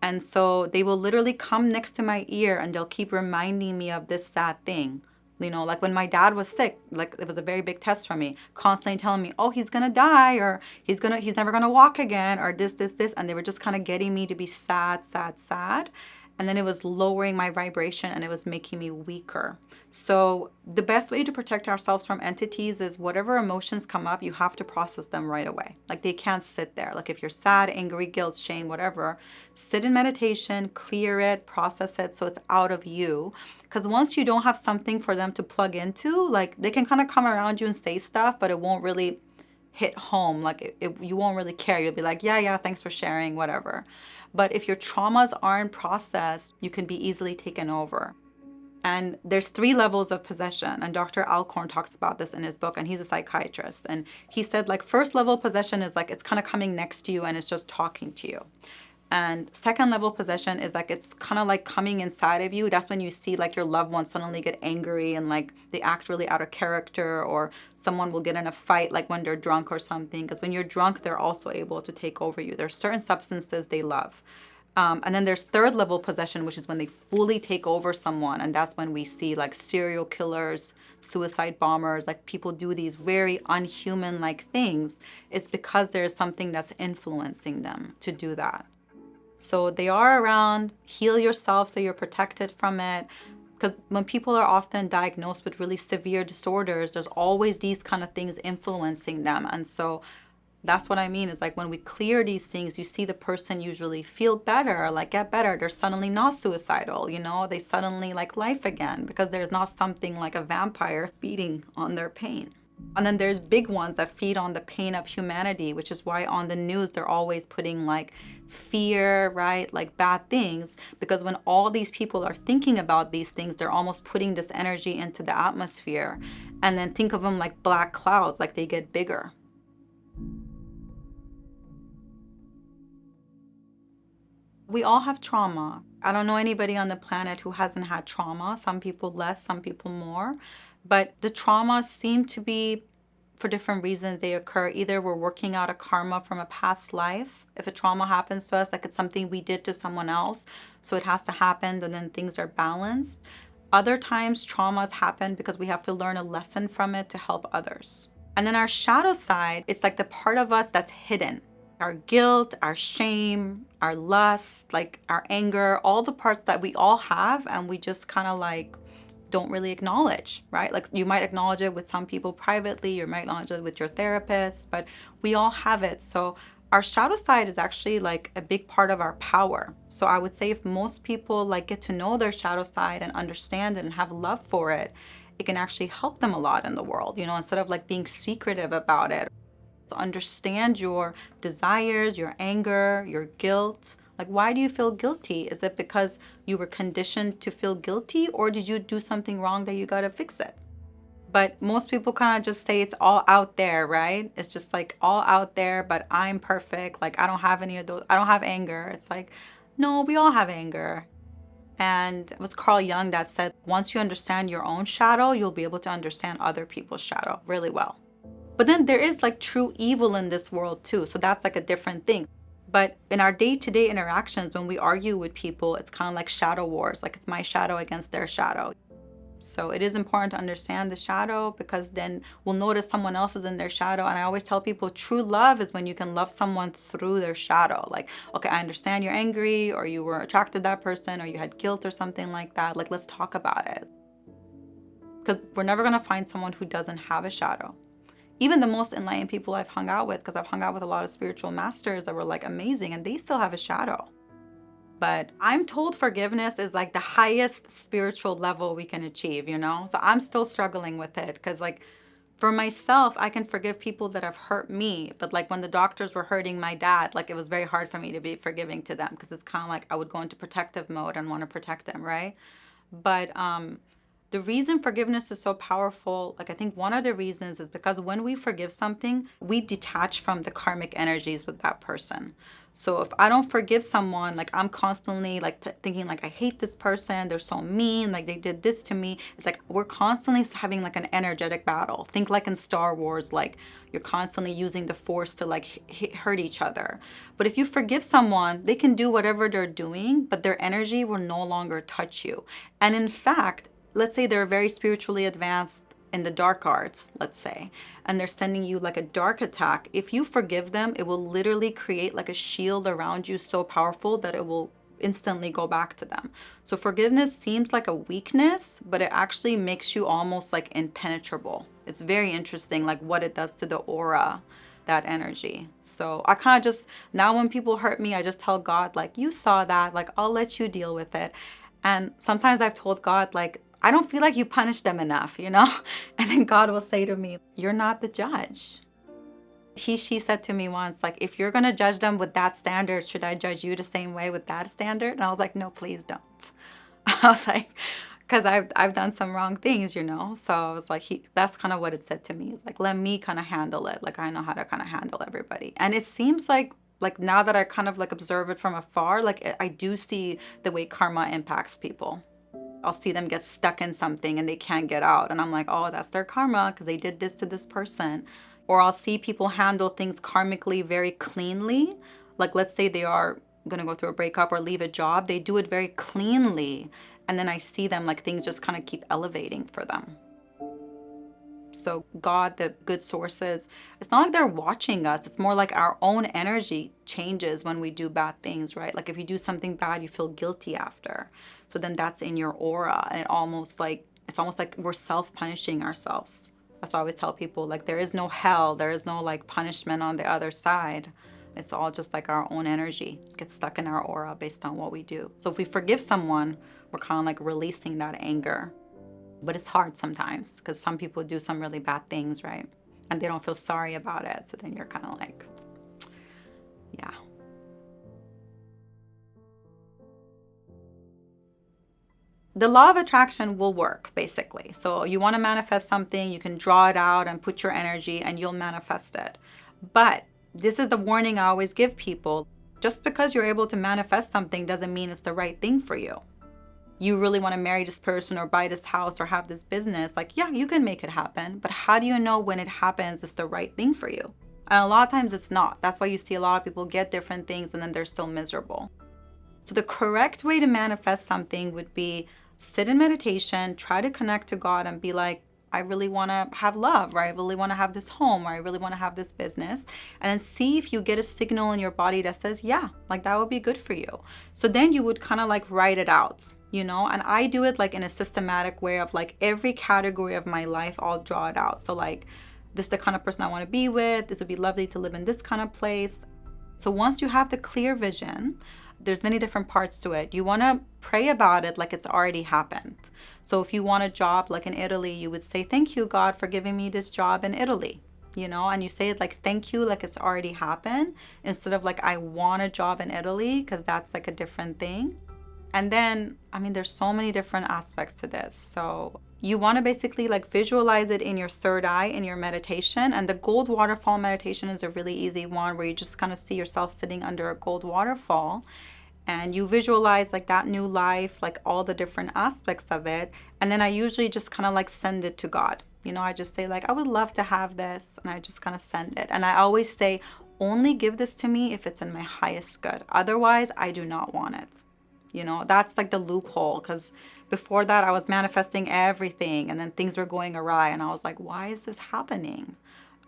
And so they will literally come next to my ear and they'll keep reminding me of this sad thing. You know, like when my dad was sick, like it was a very big test for me, constantly telling me, oh, he's gonna die, or he's never gonna walk again, or this. And they were just kind of getting me to be sad, sad, sad. And then it was lowering my vibration and it was making me weaker. So the best way to protect ourselves from entities is whatever emotions come up, you have to process them right away. Like they can't sit there. Like if you're sad, angry, guilt, shame, whatever, sit in meditation, clear it, process it so it's out of you. Because once you don't have something for them to plug into, like they can kind of come around you and say stuff, but it won't really hit home. Like you won't really care. You'll be like, yeah, thanks for sharing, whatever. But if your traumas aren't processed, you can be easily taken over. And there's 3 levels of possession. And Dr. Alcorn talks about this in his book, and he's a psychiatrist. And he said like first level possession is like it's kind of coming next to you and it's just talking to you. And second level possession is like it's kind of like coming inside of you. That's when you see like your loved ones suddenly get angry and like they act really out of character, or someone will get in a fight like when they're drunk or something. Because when you're drunk, they're also able to take over you. There's certain substances they love. And then there's third level possession, which is when they fully take over someone. And that's when we see like serial killers, suicide bombers, like people do these very unhuman like things. It's because there's something that's influencing them to do that. So they are around. Heal yourself so you're protected from it. Because when people are often diagnosed with really severe disorders, there's always these kind of things influencing them. And so that's what I mean is like when we clear these things, you see the person usually feel better, like get better. They're suddenly not suicidal, you know, they suddenly like life again because there's not something like a vampire feeding on their pain. And then there's big ones that feed on the pain of humanity, which is why on the news they're always putting like fear, right? Like bad things, because when all these people are thinking about these things, they're almost putting this energy into the atmosphere. And then think of them like black clouds, like they get bigger. We all have trauma. I don't know anybody on the planet who hasn't had trauma. Some people less, some people more. But the traumas seem to be for different reasons they occur. Either we're working out a karma from a past life. If a trauma happens to us, like it's something we did to someone else, so it has to happen and then things are balanced. Other times traumas happen because we have to learn a lesson from it to help others. And then our shadow side, it's like the part of us that's hidden. Our guilt, our shame, our lust, like our anger, all the parts that we all have and we just kind of like don't really acknowledge, right? Like you might acknowledge it with some people privately, you might acknowledge it with your therapist, but we all have it. So our shadow side is actually like a big part of our power. So I would say if most people like get to know their shadow side and understand it and have love for it, it can actually help them a lot in the world, you know, instead of like being secretive about it. So understand your desires, your anger, your guilt. Like, why do you feel guilty? Is it because you were conditioned to feel guilty, or did you do something wrong that you got to fix it? But most people kind of just say it's all out there, right? It's just like all out there, but I'm perfect. Like, I don't have any of those. I don't have anger. It's like, no, we all have anger. And it was Carl Jung that said, once you understand your own shadow, you'll be able to understand other people's shadow really well. But then there is like true evil in this world too. So that's like a different thing. But in our day-to-day interactions, when we argue with people, it's kind of like shadow wars. Like it's my shadow against their shadow. So it is important to understand the shadow, because then we'll notice someone else is in their shadow. And I always tell people, true love is when you can love someone through their shadow. Like, okay, I understand you're angry, or you were attracted to that person, or you had guilt or something like that. Like, let's talk about it. Because we're never going to find someone who doesn't have a shadow. Even the most enlightened people I've hung out with, because I've hung out with a lot of spiritual masters that were like amazing, and they still have a shadow. But I'm told forgiveness is like the highest spiritual level we can achieve, you know? So I'm still struggling with it, because like for myself, I can forgive people that have hurt me. But like when the doctors were hurting my dad, like it was very hard for me to be forgiving to them, because it's kind of like I would go into protective mode and want to protect them, right? But the reason forgiveness is so powerful, like I think one of the reasons is because when we forgive something, we detach from the karmic energies with that person. So if I don't forgive someone, like I'm constantly like thinking like I hate this person, they're so mean, like they did this to me. It's like we're constantly having like an energetic battle. Think like in Star Wars, like you're constantly using the force to like hurt each other. But if you forgive someone, they can do whatever they're doing, but their energy will no longer touch you. And in fact, let's say they're very spiritually advanced in the dark arts, let's say, and they're sending you like a dark attack. If you forgive them, it will literally create like a shield around you so powerful that it will instantly go back to them. So forgiveness seems like a weakness, but it actually makes you almost like impenetrable. It's very interesting, like what it does to the aura, that energy. So I kind of just, now when people hurt me, I just tell God, like, you saw that, like, I'll let you deal with it. And sometimes I've told God, like, I don't feel like you punished them enough, you know? And then God will say to me, you're not the judge. She said to me once, like, if you're going to judge them with that standard, should I judge you the same way with that standard? And I was like, no, please don't. I was like, because I've done some wrong things, you know? So I was like, that's kind of what it said to me. It's like, let me kind of handle it. Like, I know how to kind of handle everybody. And it seems like now that I kind of like observe it from afar, like I do see the way karma impacts people. I'll see them get stuck in something and they can't get out. And I'm like, oh, that's their karma because they did this to this person. Or I'll see people handle things karmically very cleanly. Like, let's say they are going to go through a breakup or leave a job. They do it very cleanly. And then I see them, like, things just kind of keep elevating for them. So God, the good sources, it's not like they're watching us. It's more like our own energy changes when we do bad things, right? Like if you do something bad, you feel guilty after. So then that's in your aura, and it's almost like we're self-punishing ourselves. That's why I always tell people, like, there is no hell, there is no like punishment on the other side. It's all just like our own energy gets stuck in our aura based on what we do. So if we forgive someone, we're kind of like releasing that anger. But it's hard sometimes because some people do some really bad things, right? And they don't feel sorry about it. So then you're kind of like, yeah. The law of attraction will work, basically. So you want to manifest something, you can draw it out and put your energy and you'll manifest it. But this is the warning I always give people. Just because you're able to manifest something doesn't mean it's the right thing for you. You really want to marry this person or buy this house or have this business, like, yeah, you can make it happen. But how do you know when it happens it's the right thing for you? And a lot of times it's not. That's why you see a lot of people get different things and then they're still miserable. So the correct way to manifest something would be sit in meditation, try to connect to God and be like, I really want to have love, or I really want to have this home, or I really want to have this business. And then see if you get a signal in your body that says, yeah, like that would be good for you. So then you would kind of like write it out, you know? And I do it like in a systematic way of like every category of my life, I'll draw it out. So like, this is the kind of person I want to be with. This would be lovely to live in this kind of place. So once you have the clear vision, there's many different parts to it. You want to pray about it like it's already happened. So if you want a job like in Italy, you would say, thank you, God, for giving me this job in Italy, you know, and you say it like, thank you, like it's already happened, instead of like, I want a job in Italy, because that's like a different thing. And then, I mean, there's so many different aspects to this. So you want to basically like visualize it in your third eye in your meditation. And the gold waterfall meditation is a really easy one where you just kind of see yourself sitting under a gold waterfall and you visualize like that new life, like all the different aspects of it. And then I usually just kind of like send it to God. You know, I just say like, I would love to have this. And I just kind of send it. And I always say, only give this to me if it's in my highest good. Otherwise, I do not want it. You know, that's like the loophole, because Before that, I was manifesting everything, and then things were going awry, and I was like, why is this happening?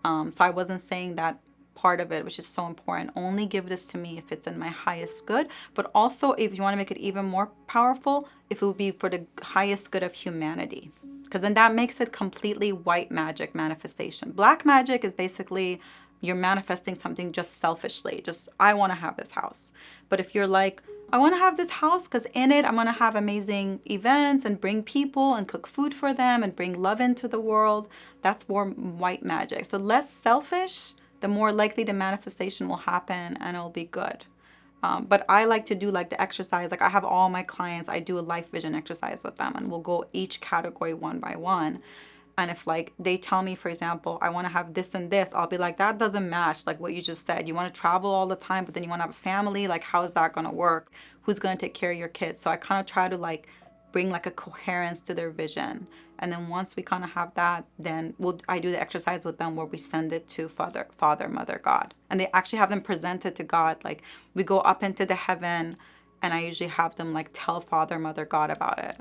So I wasn't saying that part of it, which is so important. Only give this to me if it's in my highest good. But also, if you want to make it even more powerful, if it would be for the highest good of humanity. Because then that makes it completely white magic manifestation. Black magic is basically you're manifesting something just selfishly. Just, I want to have this house. But if you're like, I want to have this house because in it, I'm going to have amazing events and bring people and cook food for them and bring love into the world. That's more white magic. So less selfish, the more likely the manifestation will happen and it'll be good. But I like to do like the exercise. Like I have all my clients, I do a life vision exercise with them and we'll go each category one by one. And if like they tell me, for example, I want to have this and this, I'll be like, that doesn't match like what you just said. You want to travel all the time, but then you want to have a family. Like, how is that going to work? Who's going to take care of your kids? So I kind of try to like bring like a coherence to their vision. And then once we kind of have that, then I do the exercise with them where we send it to Father, Mother, God. And they actually have them present it to God. Like we go up into the heaven and I usually have them like tell Father, Mother, God about it.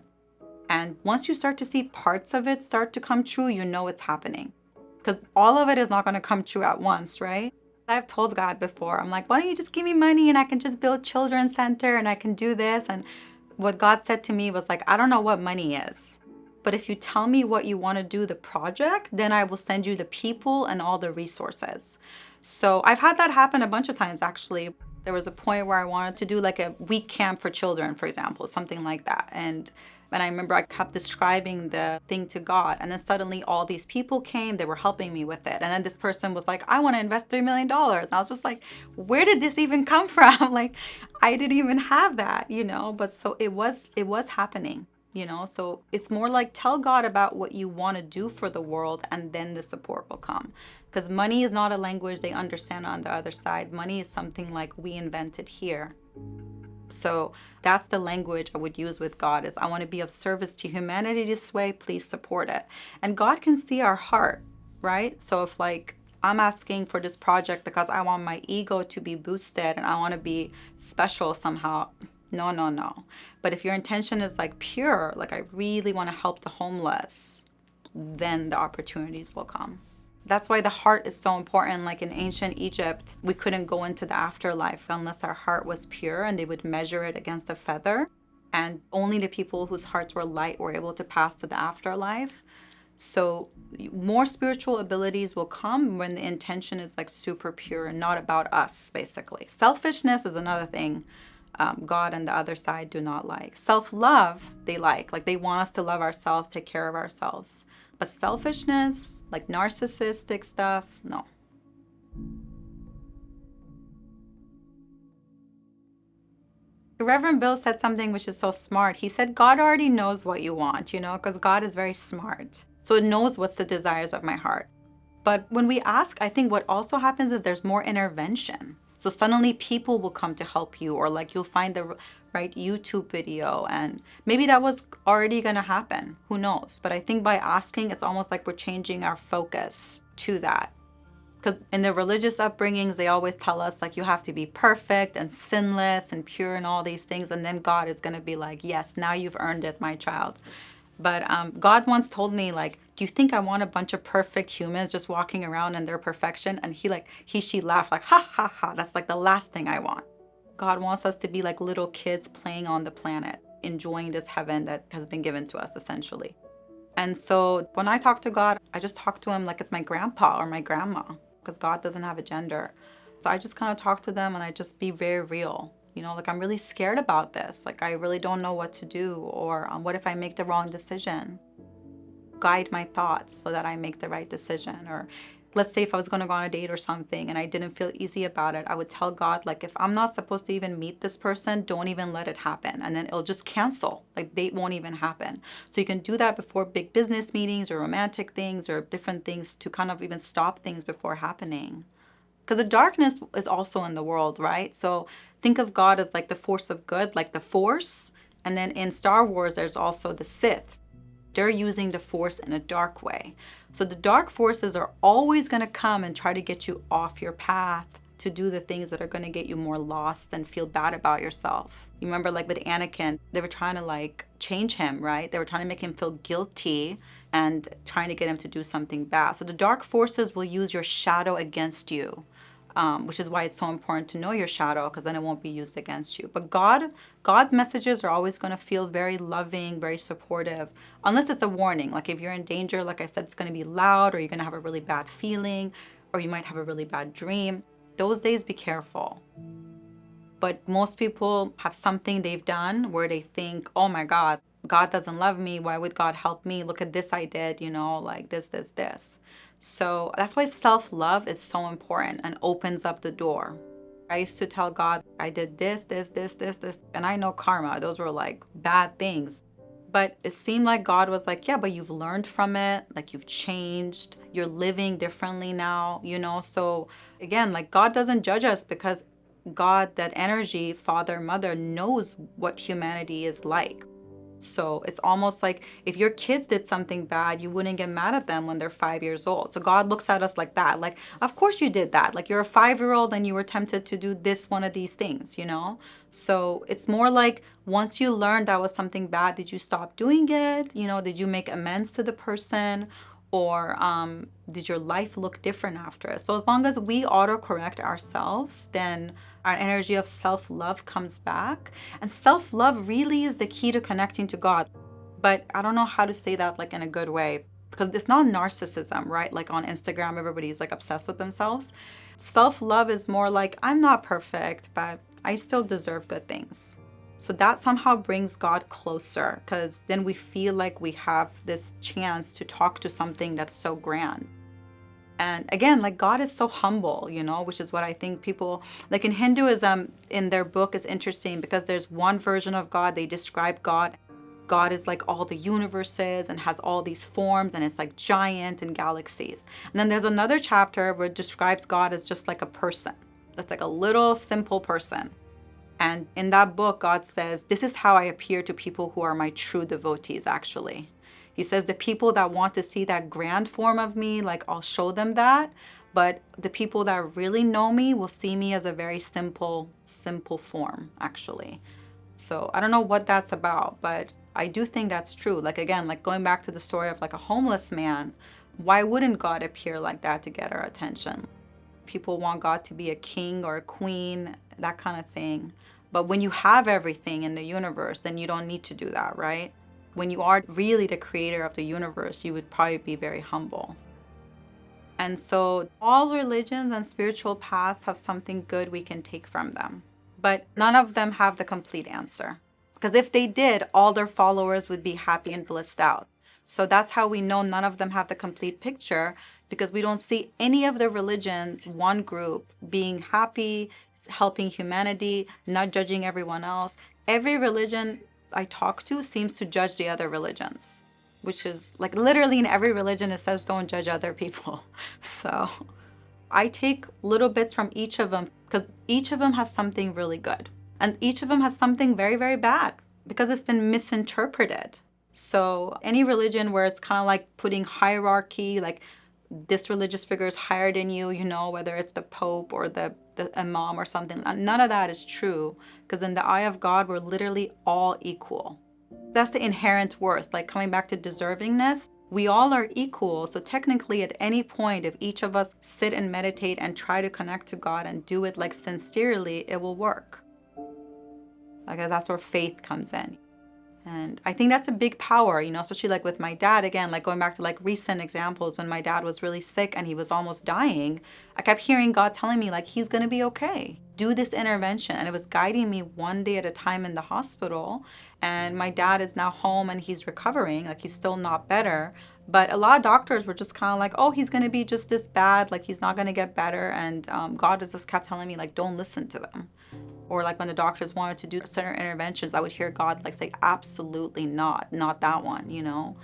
And once you start to see parts of it start to come true, you know it's happening. Because all of it is not going to come true at once, right? I've told God before, I'm like, why don't you just give me money and I can just build children's center and I can do this. And what God said to me was like, I don't know what money is. But if you tell me what you want to do, the project, then I will send you the people and all the resources. So I've had that happen a bunch of times, actually. There was a point where I wanted to do like a week camp for children, for example, something like that. And I remember I kept describing the thing to God. And then suddenly all these people came, they were helping me with it. And then this person was like, I want to invest $3 million. And I was just like, where did this even come from? Like, I didn't even have that, you know? But so it was happening, you know? So it's more like tell God about what you want to do for the world and then the support will come. Because money is not a language they understand on the other side. Money is something like we invented here. So that's the language I would use with God is I want to be of service to humanity this way, please support it. And God can see our heart, right? So if like I'm asking for this project because I want my ego to be boosted and I want to be special somehow, no. But if your intention is like pure, like I really want to help the homeless, then the opportunities will come. That's why the heart is so important. Like in ancient Egypt, we couldn't go into the afterlife unless our heart was pure and they would measure it against a feather. And only the people whose hearts were light were able to pass to the afterlife. So more spiritual abilities will come when the intention is like super pure and not about us, basically. Selfishness is another thing God and the other side do not like. Self-love, they like they want us to love ourselves, take care of ourselves. But selfishness, like narcissistic stuff, no. Reverend Bill said something which is so smart. He said, God already knows what you want, you know, because God is very smart. So it knows what's the desires of my heart. But when we ask, I think what also happens is there's more intervention. So suddenly people will come to help you, or like you'll find the right YouTube video, and maybe that was already going to happen. Who knows? But I think by asking, it's almost like we're changing our focus to that. Because in the religious upbringings, they always tell us like you have to be perfect and sinless and pure and all these things. And then God is going to be like, yes, now you've earned it, my child. But God once told me, like, do you think I want a bunch of perfect humans just walking around in their perfection? And she laughed like, ha, ha, ha. That's like the last thing I want. God wants us to be like little kids playing on the planet, enjoying this heaven that has been given to us, essentially. And so when I talk to God, I just talk to him like it's my grandpa or my grandma, because God doesn't have a gender. So I just kind of talk to them and I just be very real. You know, like I'm really scared about this. Like I really don't know what to do, or what if I make the wrong decision? Guide my thoughts so that I make the right decision. Or let's say if I was going to go on a date or something and I didn't feel easy about it, I would tell God, like, if I'm not supposed to even meet this person, don't even let it happen. And then it'll just cancel. Like date won't even happen. So you can do that before big business meetings or romantic things or different things to kind of even stop things before happening. Because the darkness is also in the world, right? So think of God as like the force of good, like the Force. And then in Star Wars, there's also the Sith. They're using the Force in a dark way. So the dark forces are always going to come and try to get you off your path to do the things that are going to get you more lost and feel bad about yourself. You remember like with Anakin, they were trying to like change him, right? They were trying to make him feel guilty and trying to get him to do something bad. So the dark forces will use your shadow against you, which is why it's so important to know your shadow, because then it won't be used against you. But God's messages are always going to feel very loving, very supportive, unless it's a warning. Like if you're in danger, like I said, it's going to be loud, or you're going to have a really bad feeling, or you might have a really bad dream. Those days, be careful. But most people have something they've done where they think, oh my God, God doesn't love me. Why would God help me? Look at this I did, like this. So that's why self-love is so important and opens up the door. I used to tell God, I did this. And I know karma, those were like bad things. But it seemed like God was like, yeah, but you've learned from it. Like you've changed. You're living differently now, So again, like God doesn't judge us because God, that energy, Father, Mother, knows what humanity is like. So it's almost like if your kids did something bad, you wouldn't get mad at them when they're 5 years old. So God looks at us like that. Like, of course you did that. Like you're a 5-year-old and you were tempted to do this, one of these things. So it's more like once you learned that was something bad, did you stop doing it? Did you make amends to the person? Or did your life look different after it? So as long as we autocorrect ourselves, then our energy of self-love comes back. And self-love really is the key to connecting to God. But I don't know how to say that like in a good way, because it's not narcissism, right? Like on Instagram, everybody's like obsessed with themselves. Self-love is more like, I'm not perfect, but I still deserve good things. So that somehow brings God closer, because then we feel like we have this chance to talk to something that's so grand. And again, like God is so humble, which is what I think people, like in Hinduism, in their book is interesting because there's one version of God, they describe God. God is like all the universes and has all these forms and it's like giant and galaxies. And then there's another chapter where it describes God as just like a person. That's like a little simple person. And in that book, God says, this is how I appear to people who are my true devotees, actually. He says the people that want to see that grand form of me, like I'll show them that. But the people that really know me will see me as a very simple form, actually. So I don't know what that's about, but I do think that's true. Like again, like going back to the story of like a homeless man, why wouldn't God appear like that to get our attention? People want God to be a king or a queen, that kind of thing. But when you have everything in the universe, then you don't need to do that, right? When you are really the creator of the universe, you would probably be very humble. And so all religions and spiritual paths have something good we can take from them. But none of them have the complete answer. Because if they did, all their followers would be happy and blissed out. So that's how we know none of them have the complete picture, because we don't see any of the religions, one group, being happy, helping humanity, not judging everyone else. Every religion I talk to seems to judge the other religions, which is like literally in every religion it says don't judge other people. So I take little bits from each of them because each of them has something really good. And each of them has something very, very bad because it's been misinterpreted. So any religion where it's kind of like putting hierarchy, like this religious figure is higher than you, whether it's the Pope or the Imam or something, none of that is true, because in the eye of God, we're literally all equal. That's the inherent worth, like coming back to deservingness. We all are equal. So technically at any point, if each of us sit and meditate and try to connect to God and do it like sincerely, it will work. Like that's where faith comes in. And I think that's a big power, especially like with my dad, again, like going back to like recent examples when my dad was really sick and he was almost dying, I kept hearing God telling me like, he's going to be okay. Do this intervention. And it was guiding me one day at a time in the hospital. And my dad is now home and he's recovering, like he's still not better. But a lot of doctors were just kind of like, oh, he's going to be just this bad, like he's not going to get better. And God just kept telling me like, don't listen to them. Or like when the doctors wanted to do certain interventions, I would hear God like say, absolutely not that one.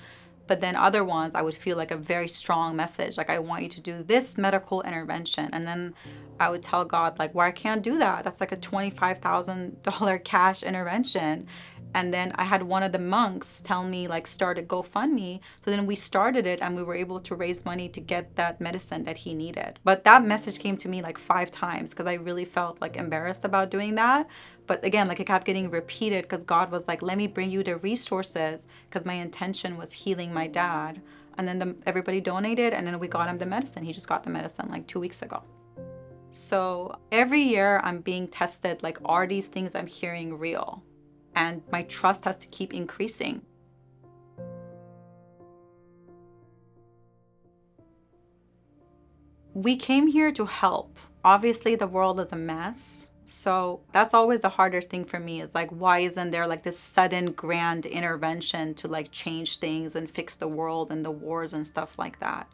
But then other ones, I would feel like a very strong message. Like, I want you to do this medical intervention. And then I would tell God like, well, I can't do that. That's like a $25,000 cash intervention. And then I had one of the monks tell me, like, start a GoFundMe. So then we started it and we were able to raise money to get that medicine that he needed. But that message came to me like 5 times because I really felt like embarrassed about doing that. But again, like, it kept getting repeated because God was like, let me bring you the resources, because my intention was healing my dad. And then everybody donated, and then we got him the medicine. He just got the medicine like 2 weeks ago. So every year I'm being tested, like, are these things I'm hearing real? And my trust has to keep increasing. We came here to help. Obviously, the world is a mess. So that's always the harder thing for me, is like, why isn't there like this sudden grand intervention to like change things and fix the world and the wars and stuff like that?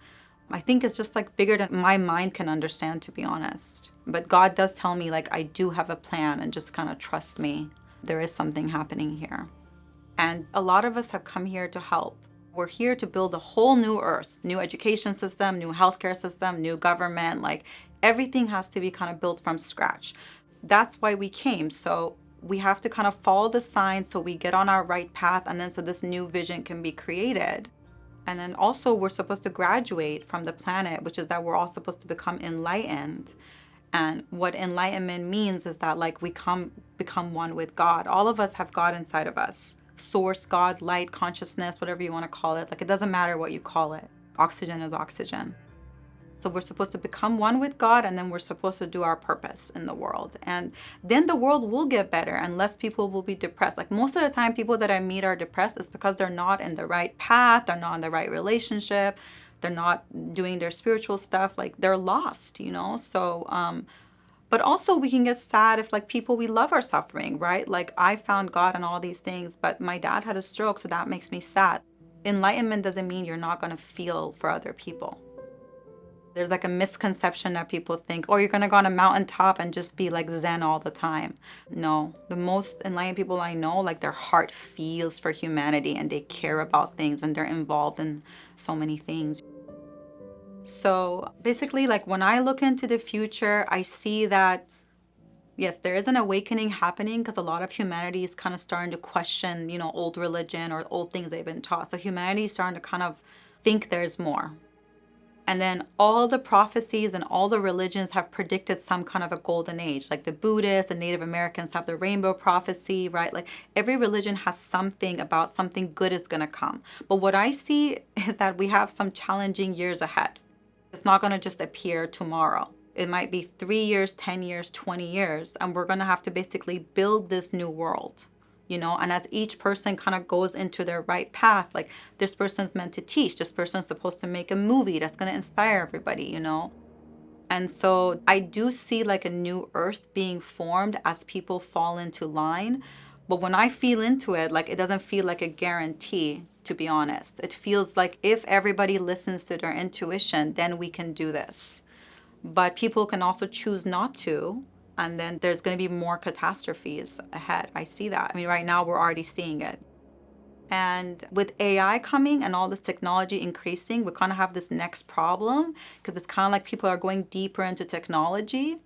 I think it's just like bigger than my mind can understand, to be honest. But God does tell me, like, I do have a plan, and just kind of trust me. There is something happening here. And a lot of us have come here to help. We're here to build a whole new earth, new education system, new healthcare system, new government. Like, everything has to be kind of built from scratch. That's why we came. So we have to kind of follow the signs so we get on our right path, and then so this new vision can be created. And then also we're supposed to graduate from the planet, which is that we're all supposed to become enlightened. And what enlightenment means is that, like, we become one with God. All of us have God inside of us. Source, God, light, consciousness, whatever you want to call it. Like, it doesn't matter what you call it. Oxygen is oxygen. So we're supposed to become one with God, and then we're supposed to do our purpose in the world. And then the world will get better, and less people will be depressed. Like, most of the time, people that I meet are depressed is because they're not in the right path, they're not in the right relationship, they're not doing their spiritual stuff. Like, they're lost, you know? So, but also we can get sad if, like, people we love are suffering, right? Like, I found God and all these things, but my dad had a stroke, so that makes me sad. Enlightenment doesn't mean you're not going to feel for other people. There's like a misconception that people think, oh, you're going to go on a mountaintop and just be like Zen all the time. No, the most enlightened people I know, like, their heart feels for humanity, and they care about things, and they're involved in so many things. So basically, like, when I look into the future, I see that, yes, there is an awakening happening, because a lot of humanity is kind of starting to question, you know, old religion or old things they've been taught. So humanity is starting to kind of think there's more. And then all the prophecies and all the religions have predicted some kind of a golden age. Like, the Buddhists and Native Americans have the rainbow prophecy, right? Like, every religion has something about something good is going to come. But what I see is that we have some challenging years ahead. It's not going to just appear tomorrow. It might be 3 years, 10 years, 20 years, and we're going to have to basically build this new world, you know? And as each person kind of goes into their right path, like, this person's meant to teach, this person's supposed to make a movie that's going to inspire everybody, you know? And so I do see like a new earth being formed as people fall into line. But when I feel into it, like, it doesn't feel like a guarantee, to be honest. It feels like if everybody listens to their intuition, then we can do this. But people can also choose not to, and then there's going to be more catastrophes ahead. I see that. I mean, right now we're already seeing it. And with AI coming and all this technology increasing, we kind of have this next problem, because it's kind of like people are going deeper into technology.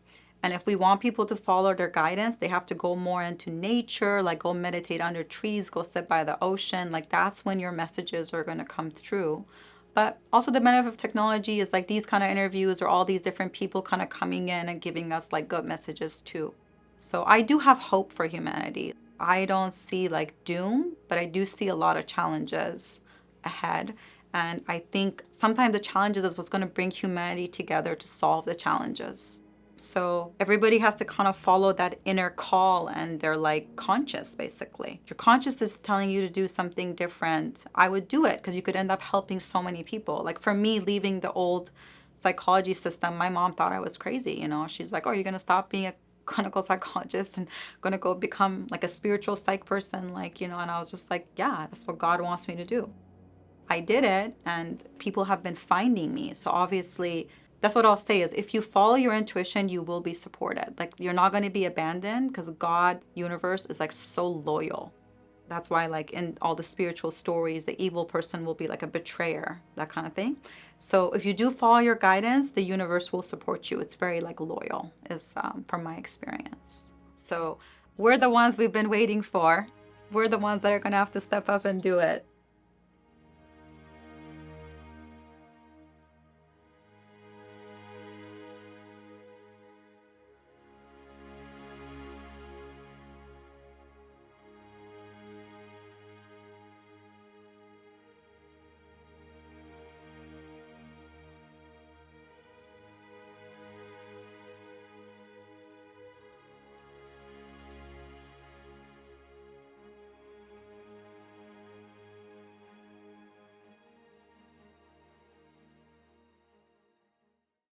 And if we want people to follow their guidance, they have to go more into nature, like go meditate under trees, go sit by the ocean. Like, that's when your messages are going to come through. But also the benefit of technology is like these kind of interviews, or all these different people kind of coming in and giving us like good messages too. So I do have hope for humanity. I don't see like doom, but I do see a lot of challenges ahead. And I think sometimes the challenges is what's going to bring humanity together to solve the challenges. So everybody has to kind of follow that inner call, and they're like conscious, basically. Your conscious is telling you to do something different. I would do it, because you could end up helping so many people. Like, for me, leaving the old psychology system, my mom thought I was crazy, you know? She's like, oh, you're going to stop being a clinical psychologist and going to go become like a spiritual psych person, like, you know? And I was just like, yeah, that's what God wants me to do. I did it, and people have been finding me. So obviously, that's what I'll say is, if you follow your intuition, you will be supported. Like, you're not going to be abandoned, because God, universe is like so loyal. That's why, like, in all the spiritual stories, the evil person will be like a betrayer, that kind of thing. So if you do follow your guidance, the universe will support you. It's very like loyal, is from my experience. So we're the ones we've been waiting for. we're the ones that are going to have to step up and do it.